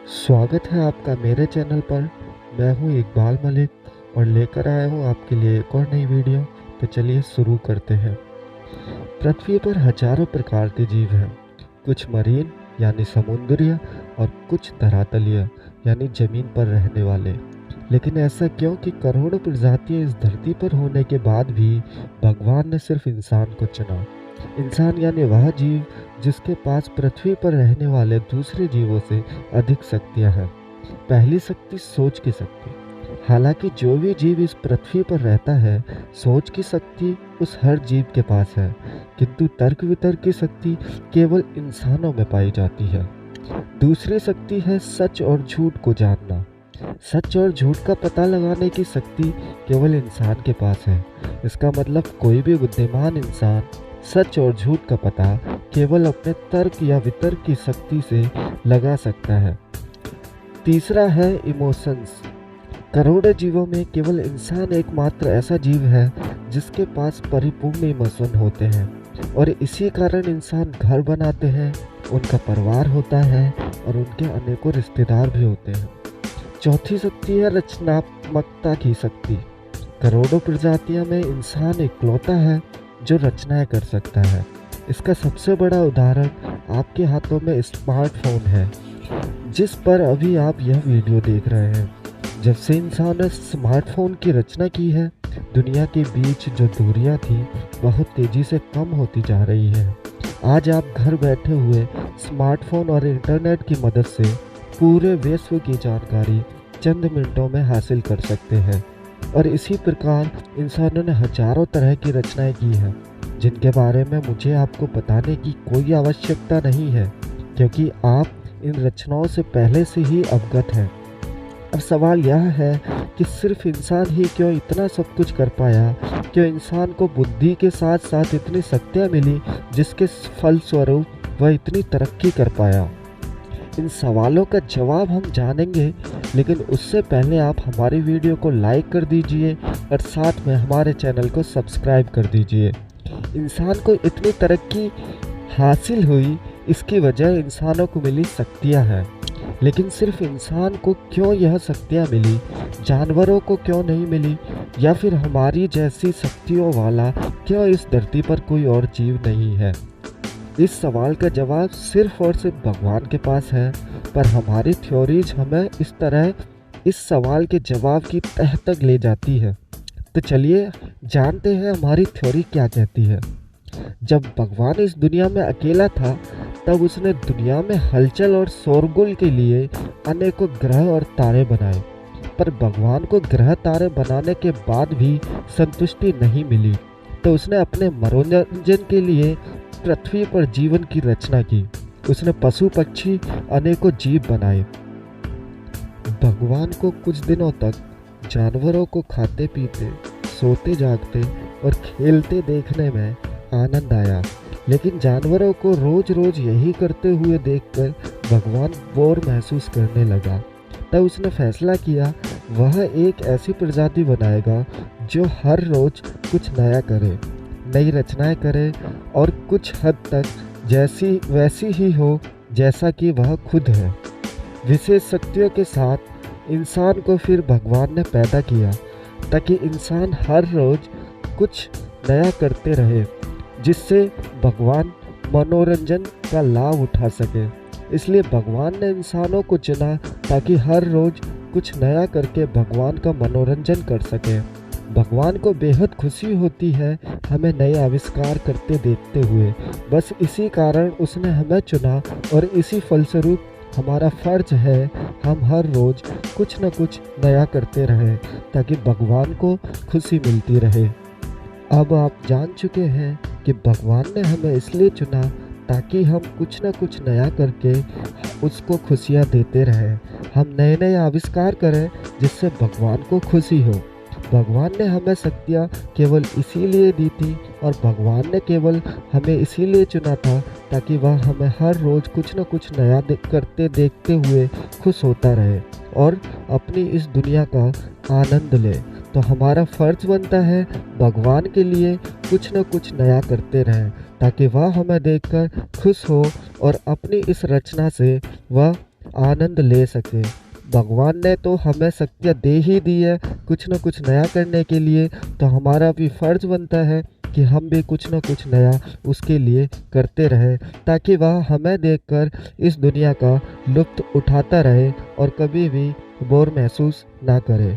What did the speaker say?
स्वागत है आपका मेरे चैनल पर। मैं हूं इकबाल मलिक और लेकर आया हूं आपके लिए एक और नई वीडियो। तो चलिए शुरू करते हैं। पृथ्वी पर हजारों प्रकार के जीव हैं। कुछ मरीन यानी समुद्रीय और कुछ धरातलीय यानी जमीन पर रहने वाले। लेकिन ऐसा क्यों कि करोड़ों प्रजातियां इस धरती पर होने के बाद भी भगवान ने सिर्फ इंसान को चुना। इंसान यानी वह जीव जिसके पास पृथ्वी पर रहने वाले दूसरे जीवों से अधिक शक्तियां हैं। पहली शक्ति सोच की शक्ति। हालांकि जो भी जीव इस पृथ्वी पर रहता है, सोच की शक्ति उस हर जीव के पास है, किंतु तर्क वितर्क की शक्ति केवल इंसानों में पाई जाती है। दूसरी शक्ति है सच और झूठ को जानना। सच और झूठ का पता लगाने की शक्ति केवल इंसान के पास है। इसका मतलब कोई भी बुद्धिमान इंसान सच और झूठ का पता केवल अपने तर्क या वितर्क की शक्ति से लगा सकता है। तीसरा है इमोशंस। करोड़ों जीवों में केवल इंसान एकमात्र ऐसा जीव है जिसके पास परिपूर्ण इमोशन होते हैं, और इसी कारण इंसान घर बनाते हैं, उनका परिवार होता है और उनके अनेकों रिश्तेदार भी होते हैं। चौथी शक्ति है रचनात्मकता की शक्ति। करोड़ों प्रजातियों में इंसान इकलौता है जो रचनाएं कर सकता है। इसका सबसे बड़ा उदाहरण आपके हाथों में स्मार्टफोन है, जिस पर अभी आप यह वीडियो देख रहे हैं। जब से इंसान ने स्मार्टफोन की रचना की है, दुनिया के बीच जो दूरियां थी बहुत तेजी से कम होती जा रही है। आज आप घर बैठे हुए स्मार्टफोन और इंटरनेट की मदद से पूरे विश्व की जानकारी चंद मिनटों में हासिल कर सकते हैं। और इसी प्रकार इंसानों ने हजारों तरह की रचनाएं की हैं, जिनके बारे में मुझे आपको बताने की कोई आवश्यकता नहीं है, क्योंकि आप इन रचनाओं से पहले से ही अवगत हैं। अब सवाल यह है कि सिर्फ इंसान ही क्यों इतना सब कुछ कर पाया? क्यों इंसान को बुद्धि के साथ साथ इतनी शक्तियाँ मिली जिसके फलस्वरूप वह इतनी तरक्की कर पाया? इन सवालों का जवाब हम जानेंगे, लेकिन उससे पहले आप हमारी वीडियो को लाइक कर दीजिए और साथ में हमारे चैनल को सब्सक्राइब कर दीजिए। इंसान को इतनी तरक्की हासिल हुई, इसकी वजह इंसानों को मिली शक्तियाँ हैं। लेकिन सिर्फ इंसान को क्यों यह शक्तियाँ मिली, जानवरों को क्यों नहीं मिली, या फिर हमारी जैसी शक्तियों वाला क्यों इस धरती पर कोई और जीव नहीं है? इस सवाल का जवाब सिर्फ और सिर्फ भगवान के पास है। पर हमारी थ्योरीज हमें इस तरह इस सवाल के जवाब की तह तक ले जाती है। तो चलिए जानते हैं हमारी थ्योरी क्या कहती है। जब भगवान इस दुनिया में अकेला था, तब उसने दुनिया में हलचल और शोरगुल के लिए अनेकों ग्रह और तारे बनाए। पर भगवान को ग्रह तारे बनाने के बाद भी संतुष्टि नहीं मिली, तो उसने अपने मनोरंजन के लिए पृथ्वी पर जीवन की रचना की। उसने पशु पक्षी अनेकों जीव बनाए। भगवान को कुछ दिनों तक जानवरों को खाते पीते, सोते जागते और खेलते देखने में आनंद आया, लेकिन जानवरों को रोज रोज यही करते हुए देखकर भगवान बोर महसूस करने लगा। तब उसने फैसला किया वह एक ऐसी प्रजाति बनाएगा जो हर रोज कुछ नया करे, नई रचनाएं करे और कुछ हद तक जैसी वैसी ही हो जैसा कि वह खुद है। विशेष शक्तियों के साथ इंसान को फिर भगवान ने पैदा किया, ताकि इंसान हर रोज कुछ नया करते रहे, जिससे भगवान मनोरंजन का लाभ उठा सके। इसलिए भगवान ने इंसानों को चुना ताकि हर रोज कुछ नया करके भगवान का मनोरंजन कर सके। भगवान को बेहद खुशी होती है हमें नए आविष्कार करते देखते हुए। बस इसी कारण उसने हमें चुना, और इसी फलस्वरूप हमारा फर्ज है हम हर रोज कुछ न कुछ नया करते रहें, ताकि भगवान को खुशी मिलती रहे। अब आप जान चुके हैं कि भगवान ने हमें इसलिए चुना ताकि हम कुछ न कुछ नया करके उसको खुशियाँ देते रहें। हम नए नए आविष्कार करें जिससे भगवान को खुशी हो। भगवान ने हमें शक्तियाँ केवल इसीलिए दी थी, और भगवान ने केवल हमें इसीलिए चुना था ताकि वह हमें हर रोज़ कुछ न कुछ नया करते देखते हुए खुश होता रहे और अपनी इस दुनिया का आनंद ले। तो हमारा फ़र्ज़ बनता है भगवान के लिए कुछ न कुछ नया करते रहें, ताकि वह हमें देखकर खुश हो और अपनी इस रचना से वह आनंद ले सकें। भगवान ने तो हमें शक्तियाँ दे ही दी है कुछ न कुछ नया करने के लिए, तो हमारा भी फ़र्ज़ बनता है कि हम भी कुछ न कुछ नया उसके लिए करते रहें, ताकि वह हमें देखकर इस दुनिया का लुत्फ़ उठाता रहे और कभी भी बोर महसूस ना करे।